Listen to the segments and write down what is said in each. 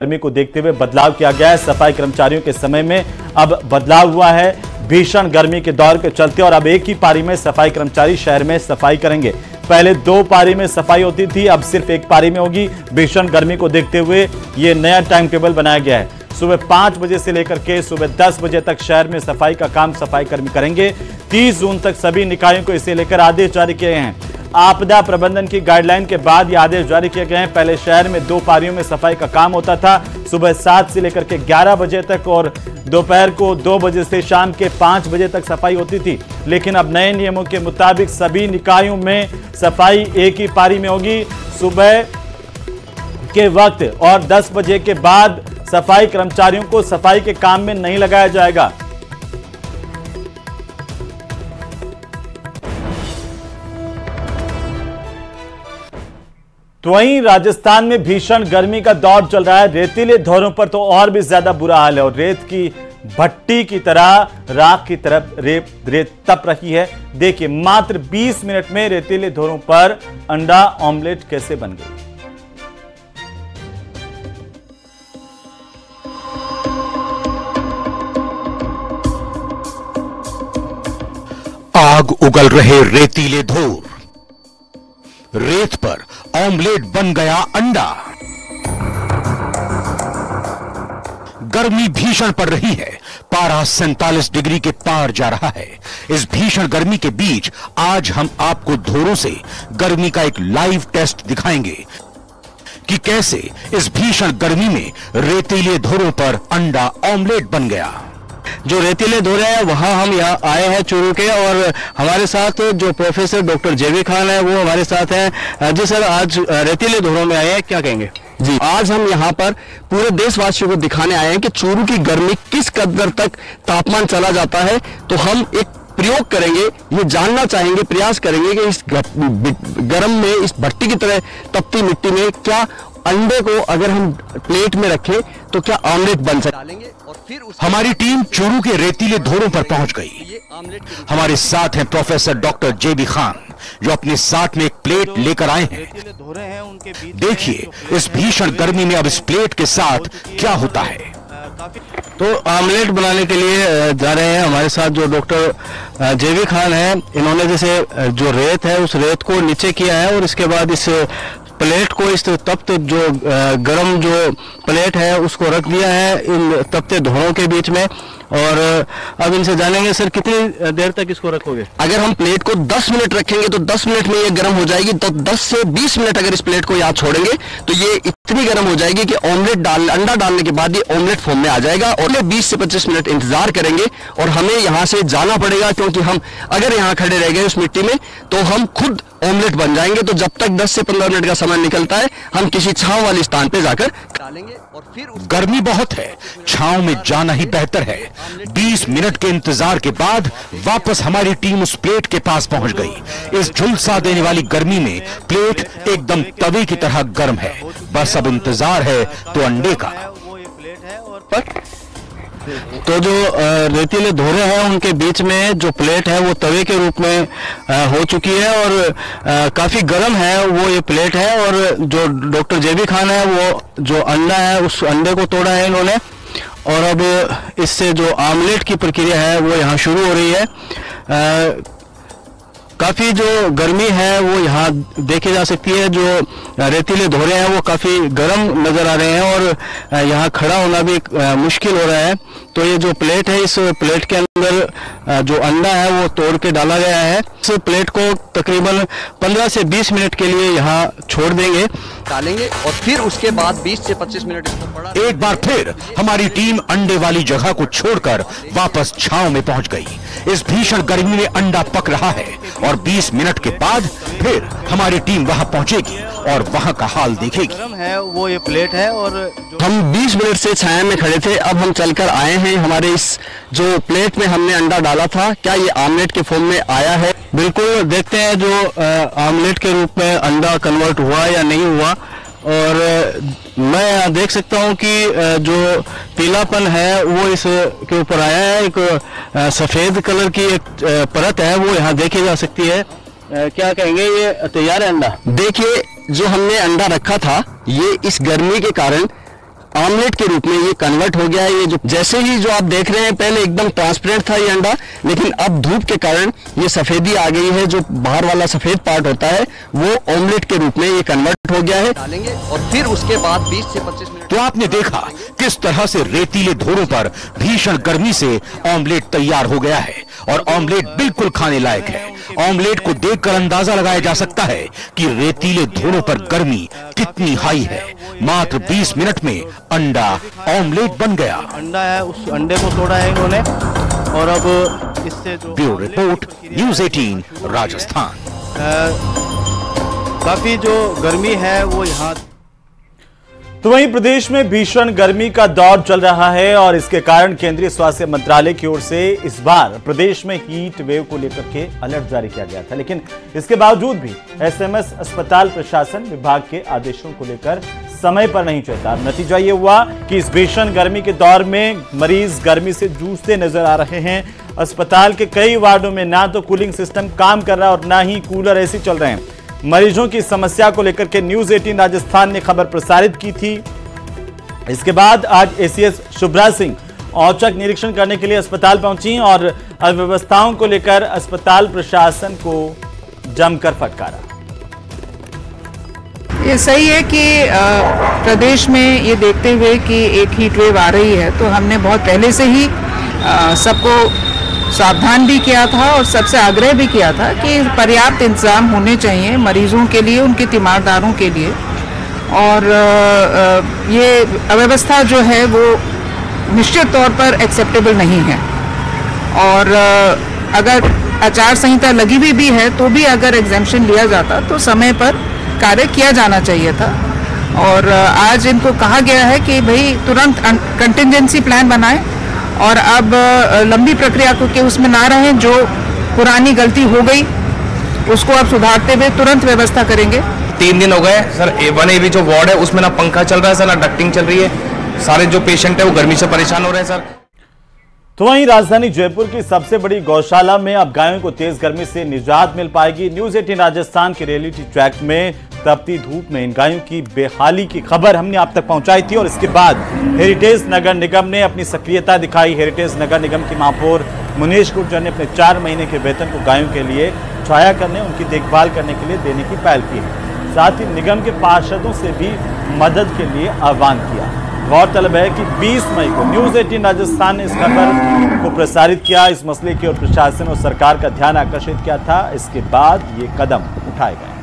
गर्मी को देखते हुए बदलाव किया गया है। सफाई कर्मचारियों के समय में अब बदलाव हुआ है भीषण गर्मी के दौर के चलते, और अब एक ही पारी में सफाई कर्मचारी शहर में सफाई करेंगे। पहले 2 पारी में सफाई होती थी, अब सिर्फ 1 पारी में होगी। भीषण गर्मी को देखते हुए ये नया टाइम टेबल बनाया गया है। सुबह 5 बजे से लेकर के सुबह 10 बजे तक शहर में सफाई का काम सफाई कर्मी करेंगे। 30 जून तक सभी निकायों को इसे लेकर आदेश जारी किए गए हैं। आपदा प्रबंधन की गाइडलाइन के बाद ये आदेश जारी किए गए हैं। पहले शहर में 2 पारियों में सफाई का काम होता था, सुबह 7 से लेकर के 11 बजे तक, और दोपहर को 2 बजे से शाम के 5 बजे तक सफाई होती थी। लेकिन अब नए नियमों के मुताबिक सभी निकायों में सफाई एक ही पारी में होगी। सुबह के वक्त और 10 बजे के बाद सफाई कर्मचारियों को सफाई के काम में नहीं लगाया जाएगा। तो वहीं राजस्थान में भीषण गर्मी का दौर चल रहा है। रेतीले धोरों पर तो और भी ज्यादा बुरा हाल है, और रेत की भट्टी की तरह राख की तरफ रेत तप रही है। देखिए मात्र 20 मिनट में रेतीले धोरों पर अंडा ऑमलेट कैसे बन गई। आग उगल रहे रेतीले धोर, रेत पर ऑमलेट बन गया अंडा। गर्मी भीषण पड़ रही है, पारा 47 डिग्री के पार जा रहा है। इस भीषण गर्मी के बीच आज हम आपको धोरों से गर्मी का एक लाइव टेस्ट दिखाएंगे कि कैसे इस भीषण गर्मी में रेतीले धोरों पर अंडा ऑमलेट बन गया। जो रेतीले धोरे हैं वहां हम यहाँ आए हैं चूरू के, और हमारे साथ जो प्रोफेसर डॉक्टर जेबी खान है वो हमारे साथ हैं। जी सर, आज रेतीले धोरों में आए हैं, क्या कहेंगे? जी, आज हम यहाँ पर पूरे देशवासियों को दिखाने आए हैं कि चूरू की गर्मी किस कदर तक तापमान चला जाता है। तो हम एक प्रयोग करेंगे, ये जानना चाहेंगे, प्रयास करेंगे कि इस गर्म में, इस भट्टी की तरह तपती मिट्टी में क्या अंडे को अगर हम प्लेट में रखें तो क्या ऑमलेट बन सकता है। और फिर हमारी टीम चूरू के रेतीले धोरों पर पहुंच गई। हमारे साथ हैं प्रोफेसर डॉक्टर जेबी खान, जो अपने साथ में एक प्लेट लेकर आए हैं। देखिए इस भीषण गर्मी में अब इस प्लेट के साथ क्या होता है। तो ऑमलेट बनाने के लिए जा रहे हैं हमारे साथ जो डॉक्टर जेबी खान है। इन्होंने जैसे जो रेत है उस रेत को नीचे किया है, और इसके बाद इस प्लेट को, इस तप्त जो गर्म जो प्लेट है उसको रख दिया है इन तपते धोरों के बीच में। और अब इनसे जानेंगे सर कितनी देर तक इसको रखोगे? अगर हम प्लेट को 10 मिनट रखेंगे तो 10 मिनट में ये गर्म हो जाएगी। तो 10 से 20 मिनट अगर इस प्लेट को यहाँ छोड़ेंगे तो ये इतनी गर्म हो जाएगी कि अंडा डालने के बाद ये ऑमलेट फॉर्म में आ जाएगा। और 20 से 25 मिनट इंतजार करेंगे, और हमें यहाँ से जाना पड़ेगा, क्योंकि हम अगर यहाँ खड़े रह गए उस मिट्टी में तो हम खुद ऑमलेट बन जाएंगे। तो जब तक 10 से 15 मिनट का समय निकलता है हम किसी छांव वाले स्थान पे जाकर डालेंगे। और फिर गर्मी बहुत है, छांव में जाना ही बेहतर है। 20 मिनट के इंतजार के बाद वापस हमारी टीम उस प्लेट के पास पहुंच गई। इस झुलसा देने वाली गर्मी में प्लेट एकदम तवे की तरह गर्म है। बस अब इंतजार है तो अंडे का। तो जो रेतीले धोरे हैं उनके बीच में जो प्लेट है वो तवे के रूप में हो चुकी है, और काफ़ी गर्म है वो ये प्लेट है। और जो डॉक्टर जेबी खान है वो जो अंडा है उस अंडे को तोड़ा है इन्होंने, और अब इससे जो आमलेट की प्रक्रिया है वो यहाँ शुरू हो रही है। काफ़ी जो गर्मी है वो यहाँ देखी जा सकती है। जो रेतीले धोरे हैं वो काफ़ी गर्म नज़र आ रहे हैं, और यहाँ खड़ा होना भी मुश्किल हो रहा है। तो ये जो प्लेट है, इस प्लेट के अंदर जो अंडा है वो तोड़ के डाला गया है। इस प्लेट को तकरीबन 15 से 20 मिनट के लिए यहाँ छोड़ देंगे, डालेंगे, और फिर उसके बाद 20 से 25 मिनट इसको पड़ा। एक बार फिर हमारी टीम अंडे वाली जगह को छोड़कर वापस छांव में पहुंच गई। इस भीषण गर्मी में अंडा पक रहा है, और 20 मिनट के बाद फिर हमारी टीम वहां पहुंचेगी और वहां का हाल देखेगी। गर्म है वो ये प्लेट है, और हम 20 मिनट से छाया में खड़े थे, अब हम चलकर आए हैं। हमारे इस जो प्लेट में हमने अंडा डाला था, क्या ये आमलेट के फॉर्म में आया है? बिल्कुल देखते हैं जो आमलेट के रूप में अंडा कन्वर्ट हुआ या नहीं हुआ। और मैं देख सकता हूं कि जो पीलापन है वो इस के ऊपर आया है। एक सफ़ेद कलर की एक परत है वो यहाँ देखी जा सकती है। क्या कहेंगे, ये तैयार है अंडा? देखिए जो हमने अंडा रखा था ये इस गर्मी के कारण ऑमलेट के रूप में ये कन्वर्ट हो गया है। ये जो जैसे ही जो आप देख रहे हैं पहले एकदम ट्रांसपेरेंट था ये अंडा, लेकिन अब धूप के कारण ये सफेदी आ गई है। जो बाहर वाला सफेद पार्ट होता है वो ऑमलेट के रूप में ये कन्वर्ट हो गया है। डालेंगे और फिर उसके बाद 20 से 25 मिनट। तो आपने देखा किस तरह से रेतीले धोरों पर भीषण गर्मी से ऑमलेट तैयार हो गया है और ऑमलेट बिल्कुल खाने लायक है। ऑमलेट को देखकर अंदाजा लगाया जा सकता है कि रेतीले धोरों पर गर्मी कितनी हाई है। मात्र 20 मिनट में अंडा ऑमलेट बन गया। अंडा है, उस अंडे को तोड़ा है इन्होंने और अब इससे जो ब्यूरो रिपोर्ट न्यूज़ 18 राजस्थान। काफी जो गर्मी है वो यहाँ। तो वहीं प्रदेश में भीषण गर्मी का दौर चल रहा है और इसके कारण केंद्रीय स्वास्थ्य मंत्रालय की ओर से इस बार प्रदेश में हीट वेव को लेकर के अलर्ट जारी किया गया था, लेकिन इसके बावजूद भी एसएमएस अस्पताल प्रशासन विभाग के आदेशों को लेकर समय पर नहीं चलता। नतीजा ये हुआ कि इस भीषण गर्मी के दौर में मरीज गर्मी से जूझते नजर आ रहे हैं। अस्पताल के कई वार्डों में ना तो कूलिंग सिस्टम काम कर रहा है और ना ही कूलर एसी चल रहे हैं। मरीजों की समस्या को लेकर के न्यूज़ 18 राजस्थान ने खबर प्रसारित की थी। इसके बाद आज एसीएस शुभ्रा सिंह औचक निरीक्षण करने के लिए अस्पताल पहुंची और अव्यवस्थाओं को लेकर अस्पताल प्रशासन को जमकर फटकारा। ये सही है कि प्रदेश में ये देखते हुए कि एक हीट वेव आ रही है, तो हमने बहुत पहले से ही सबको सावधान भी किया था और सबसे आग्रह भी किया था कि पर्याप्त इंतजाम होने चाहिए मरीजों के लिए, उनके तीमारदारों के लिए। और ये अव्यवस्था जो है वो निश्चित तौर पर एक्सेप्टेबल नहीं है। और अगर आचार संहिता लगी हुई भी है तो भी अगर एग्जेम्पशन लिया जाता तो समय पर कार्य किया जाना चाहिए था। और आज इनको कहा गया है कि भाई तुरंत कंटिजेंसी प्लान बनाएं और अब लंबी प्रक्रिया को के उसमें ना रहें। जो पुरानी गलती हो गई उसको अब सुधारते हुए तुरंत व्यवस्था करेंगे। 3 दिन हो गए सर, A1 AB जो वार्ड है उसमें ना पंखा चल रहा है सर, ना डक्टिंग चल रही है। सारे जो पेशेंट है वो गर्मी से परेशान हो रहे हैं सर। तो वहीं राजधानी जयपुर की सबसे बड़ी गौशाला में अब गायों को तेज गर्मी से निजात मिल पाएगी। न्यूज़ 18 राजस्थान के रियलिटी ट्रैक में तपती धूप में इन गायों की बेहाली की खबर हमने आप तक पहुंचाई थी और इसके बाद हेरिटेज नगर निगम ने अपनी सक्रियता दिखाई। हेरिटेज नगर निगम की महापौर मुनीश गुर्जर ने अपने 4 महीने के वेतन को गायों के लिए छाया करने, उनकी देखभाल करने के लिए देने की पहल की है। साथ ही निगम के पार्षदों से भी मदद के लिए आह्वान किया। गौरतलब है कि 20 मई को न्यूज़ 18 राजस्थान ने इस खबर को प्रसारित किया, इस मसले की ओर प्रशासन और सरकार का ध्यान आकर्षित किया था। इसके बाद ये कदम उठाए गए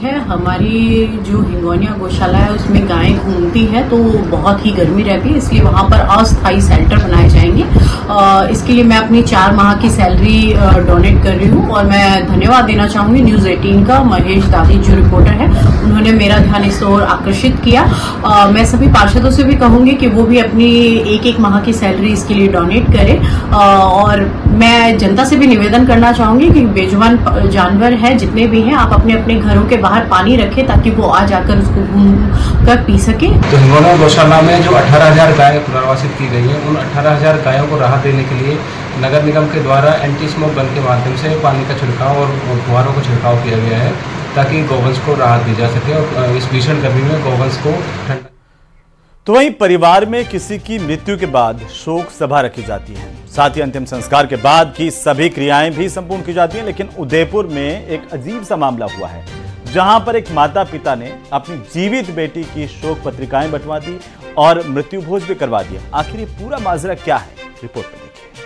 है। हमारी जो हिंगोनिया गौशाला है उसमें गायें घूमती है तो बहुत ही गर्मी रहती है, इसलिए वहाँ पर अस्थायी शेल्टर बनाए जाएंगे। इसके लिए मैं अपनी 4 माह की सैलरी डोनेट कर रही हूँ और मैं धन्यवाद देना चाहूंगी न्यूज़ 18 का महेश दादी जो रिपोर्टर है, उन्होंने मेरा ध्यान इस ओर आकर्षित किया। मैं सभी पार्षदों से भी कहूंगी कि वो भी अपनी 1-1 माह की सैलरी इसके लिए डोनेट करें। और मैं जनता से भी निवेदन करना चाहूंगी कि बेजुबान जानवर है जितने भी हैं, आप अपने अपने घरों के बाहर पानी रखें ताकि वो आ जाकर उसको घूम कर पी सके। तो हिंगोनिया गौशाला में जो 18,000 गायें पुनर्वासित की गई हैं, उन 18,000 गायों को राहत देने के लिए नगर निगम के द्वारा एंटी स्मोक गन के माध्यम से पानी का छिड़काव और फुहारों का छिड़काव किया गया है ताकि गौवंश को राहत दी जा सके और इस भीषण गर्मी में गौवंश को ठंडा। तो वहीं परिवार में किसी की मृत्यु के बाद शोक सभा रखी जाती है, साथ ही अंतिम संस्कार के बाद की सभी क्रियाएं भी संपूर्ण की जाती हैं। लेकिन उदयपुर में एक अजीब सा मामला हुआ है जहां पर एक माता पिता ने अपनी जीवित बेटी की शोक पत्रिकाएं बंटवा दी और मृत्यु भोज भी करवा दिया। आखिर ये पूरा माजरा क्या है, रिपोर्ट में देखिए।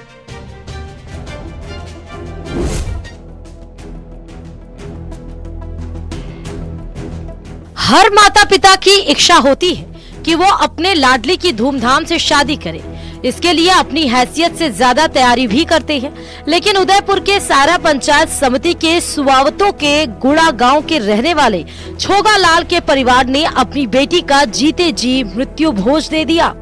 हर माता पिता की इच्छा होती है कि वो अपने लाडली की धूमधाम से शादी करे, इसके लिए अपनी हैसियत से ज्यादा तैयारी भी करते हैं। लेकिन उदयपुर के सारा पंचायत समिति के सुवावतों के गुड़ा गांव के रहने वाले छोगा लाल के परिवार ने अपनी बेटी का जीते जी मृत्यु भोज दे दिया।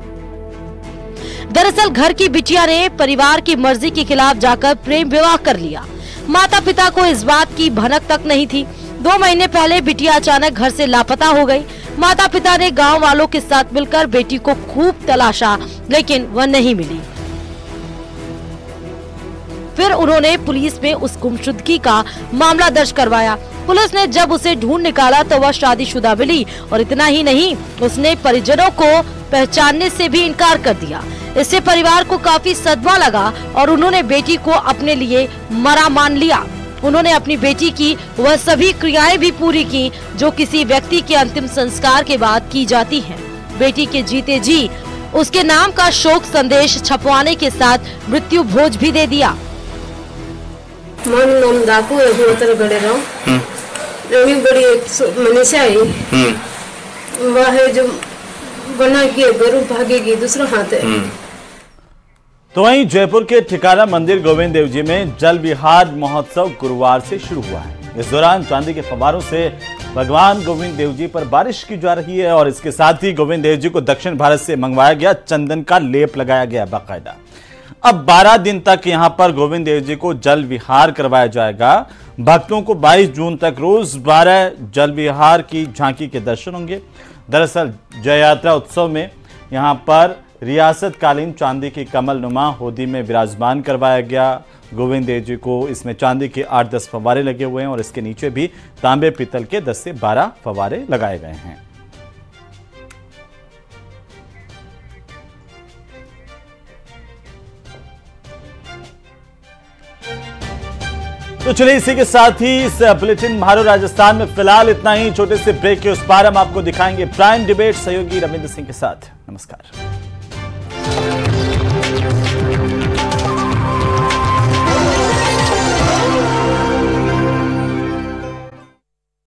दरअसल घर की बिटिया ने परिवार की मर्जी के खिलाफ जाकर प्रेम विवाह कर लिया। माता पिता को इस बात की भनक तक नहीं थी। 2 महीने पहले बिटिया अचानक घर से लापता हो गई। माता पिता ने गांव वालों के साथ मिलकर बेटी को खूब तलाशा, लेकिन वह नहीं मिली। फिर उन्होंने पुलिस में उस गुमशुदगी का मामला दर्ज करवाया। पुलिस ने जब उसे ढूंढ निकाला तो वह शादीशुदा मिली और इतना ही नहीं, उसने परिजनों को पहचानने से भी इनकार कर दिया। इससे परिवार को काफी सदमा लगा और उन्होंने बेटी को अपने लिए मरा मान लिया। उन्होंने अपनी बेटी की वह सभी क्रियाएं भी पूरी की जो किसी व्यक्ति के अंतिम संस्कार के बाद की जाती हैं। बेटी के जीते जी उसके नाम का शोक संदेश छपवाने के साथ मृत्यु भोज भी दे दिया। बड़ी मनीषा है वह है जो बना के गरु भागेगी दूसरा हाथ है। तो वहीं जयपुर के ठिकाना मंदिर गोविंद देव जी में जल विहार महोत्सव गुरुवार से शुरू हुआ है। इस दौरान चांदी के फव्वारों से भगवान गोविंद देव जी पर बारिश की जा रही है और इसके साथ ही गोविंद देव जी को दक्षिण भारत से मंगवाया गया चंदन का लेप लगाया गया बाकायदा। अब 12 दिन तक यहां पर गोविंद देव जी को जल विहार करवाया जाएगा। भक्तों को 22 जून तक रोज 12 जल विहार की झांकी के दर्शन होंगे। दरअसल जय यात्रा उत्सव में यहां पर रियासत कालीन चांदी की कमल नुमा होदी में विराजमान करवाया गया गोविंद देव जी को। इसमें चांदी के 8-10 फव्वारे लगे हुए हैं और इसके नीचे भी तांबे पीतल के 10 से 12 फव्वारे लगाए गए हैं। तो चलिए इसी के साथ ही इस बुलेटिन महारो राजस्थान में फिलहाल इतना ही। छोटे से ब्रेक के उस पार हम आपको दिखाएंगे प्राइम डिबेट सहयोगी रविंद्र सिंह के साथ। नमस्कार।